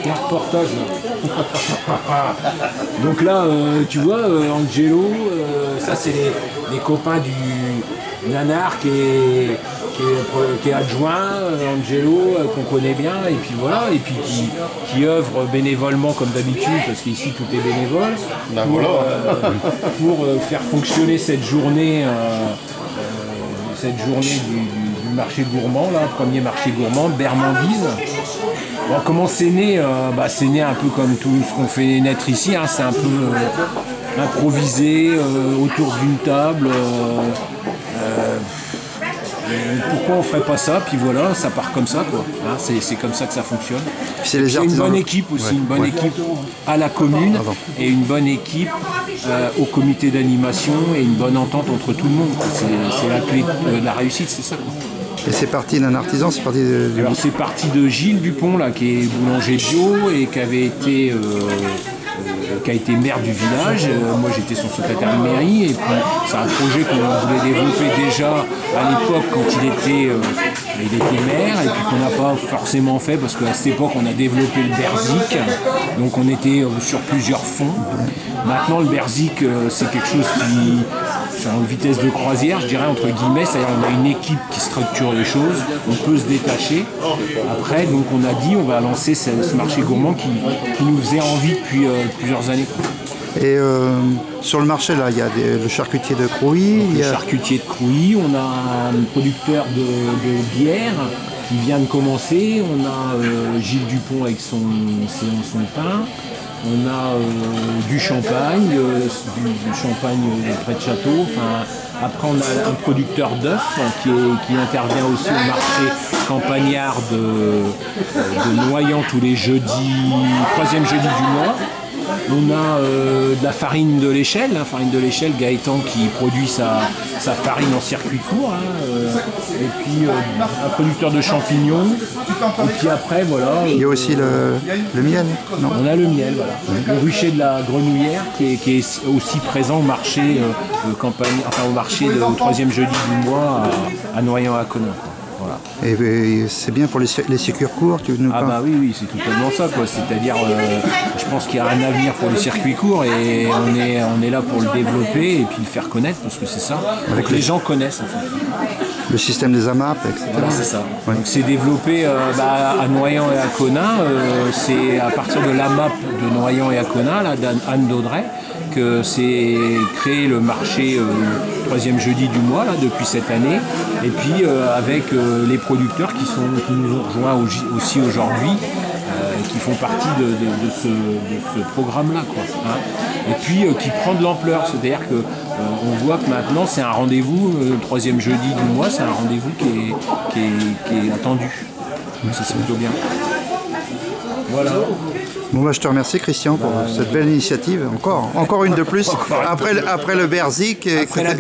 Un reportage là. Donc là, tu vois, Angelo, ça c'est les copains du nanar qui est adjoint, Angelo, qu'on connaît bien, et puis voilà, et puis qui œuvre bénévolement comme d'habitude, parce qu'ici tout est bénévole, pour faire fonctionner cette journée du marché gourmand, là, premier marché gourmand, Bermandise. Bon, comment c'est né c'est né un peu comme tout ce qu'on fait naître ici, hein, c'est un peu improvisé autour d'une table. Pourquoi on ferait pas ça? Puis voilà, ça part comme ça, quoi. Hein, c'est comme ça que ça fonctionne. C'est une bonne équipe aussi, une bonne équipe à la commune et une bonne équipe au comité d'animation et une bonne entente entre tout le monde. C'est la clé de la réussite, c'est ça, quoi. Et c'est parti d'un artisan, c'est parti de... Alors c'est parti de Gilles Dupont, là, qui est boulanger bio et qui a été maire du village. Moi j'étais son secrétaire de mairie, et puis c'est un projet qu'on voulait développer déjà à l'époque quand il était maire, et puis qu'on n'a pas forcément fait parce qu'à cette époque on a développé le Berzik, donc on était sur plusieurs fonds. Maintenant le Berzik c'est quelque chose qui en vitesse de croisière, je dirais, entre guillemets, c'est-à-dire on a une équipe qui structure les choses, on peut se détacher. Après, donc on a dit on va lancer ce marché gourmand qui nous faisait envie depuis plusieurs années. Et sur le marché, là, il y a le charcutier de Crouy. Le charcutier de Crouy, on a un producteur de bière qui vient de commencer, on a Gilles Dupont avec son pain. On a du champagne, du champagne près de Château. Enfin, après, on a un producteur d'œufs qui intervient aussi au marché campagnard de Noyant tous les jeudis, troisième jeudi du mois. On a de la farine de l'échelle, Gaëtan qui produit sa farine en circuit court, et puis un producteur de champignons, et puis après voilà. Il y a aussi le miel, non? On a le miel, voilà. Le rucher de la Grenouillère qui est aussi présent au marché au marché le troisième jeudi du mois à Noyant-à-Conin. Voilà. Et c'est bien pour les circuits courts, tu nous parles? Bah oui, c'est totalement ça, quoi. C'est-à-dire, je pense qu'il y a un avenir pour les circuits courts et on est là pour le développer et puis le faire connaître, parce que c'est ça. Donc les gens connaissent en fait. Le système des AMAP, etc. Voilà, c'est ça. Ouais. Donc c'est développé à Noyant et à Conin. C'est à partir de l'AMAP de Noyant et à Conin, là, d'Anne Daudray, que c'est créé le marché troisième jeudi du mois là, depuis cette année, et puis avec les producteurs qui nous ont rejoints aussi aujourd'hui, qui font partie de ce programme-là, quoi, hein. Et puis qui prend de l'ampleur, c'est-à-dire que on voit que maintenant c'est un rendez-vous, le troisième jeudi du mois, c'est un rendez-vous qui est attendu. Donc ça c'est plutôt bien. Voilà. Bon bah, je te remercie Christian pour cette belle initiative, encore une de plus, après le Berzik. Après le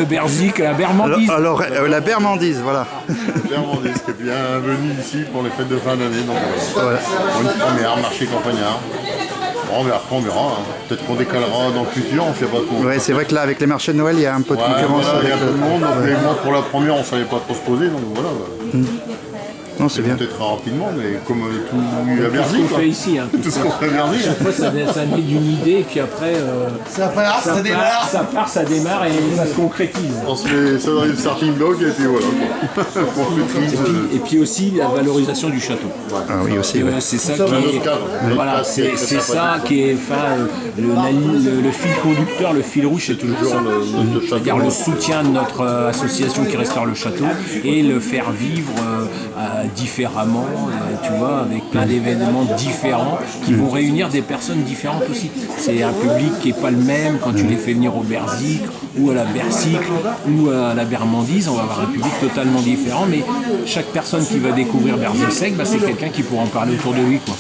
Berzik, la Bermandise. Alors la Bermandise, voilà. La Bermandise qui est bienvenue ici pour les fêtes de fin d'année, donc voilà. Pour une première, marché campagnard. Bon, mais après on verra, hein. Peut-être qu'on décalera dans le futur, on ne sait pas trop. Ouais, c'est vrai que là avec les marchés de Noël il y a un peu de concurrence. Voilà, il y a un peu de monde, donc mais moi pour la première on ne savait pas trop se poser, donc voilà. Non, c'est bien. Peut-être rapidement, mais comme tout à Bercy. Tout ce qu'on fait ici. Hein, tout ce qu'on fait à Bercy. Chaque fois, ça naît d'une idée, et puis après, ça démarre et ça se concrétise. On se fait ça dans une starting block, et puis voilà. Et puis aussi la valorisation du château. Ouais. Ah oui, aussi. Ouais. C'est ça qui est. Voilà, c'est ça qui est. Enfin, le fil conducteur, le fil rouge, c'est toujours ça. C'est-à-dire le soutien de notre association qui restaure le château et le faire vivre différemment, tu vois, avec plein d'événements différents qui vont réunir des personnes différentes aussi. C'est un public qui n'est pas le même quand tu les fais venir au Berzik ou à la Bercycle ou à la Bermandise. On va avoir un public totalement différent, mais chaque personne qui va découvrir Berzelsec, c'est quelqu'un qui pourra en parler autour de lui, quoi.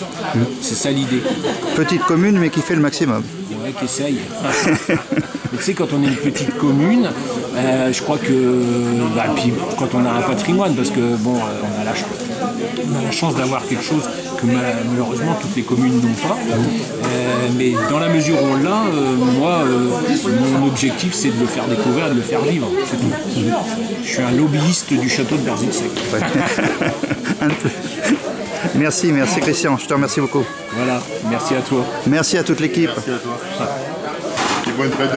C'est ça l'idée. Petite commune, mais qui fait le maximum. Ouais, qui essaye. Tu sais, quand on est une petite commune, je crois que puis quand on a un patrimoine, parce que bon, on a la chance d'avoir quelque chose que malheureusement toutes les communes n'ont pas, mais dans la mesure où on l'a, moi mon objectif c'est de le faire découvrir et de le faire vivre, c'est tout. Je suis un lobbyiste du château de Berzelsec. Merci Christian, je te remercie beaucoup. Voilà, merci à toi. Merci à toute l'équipe. Merci à toi. Et bonne fête.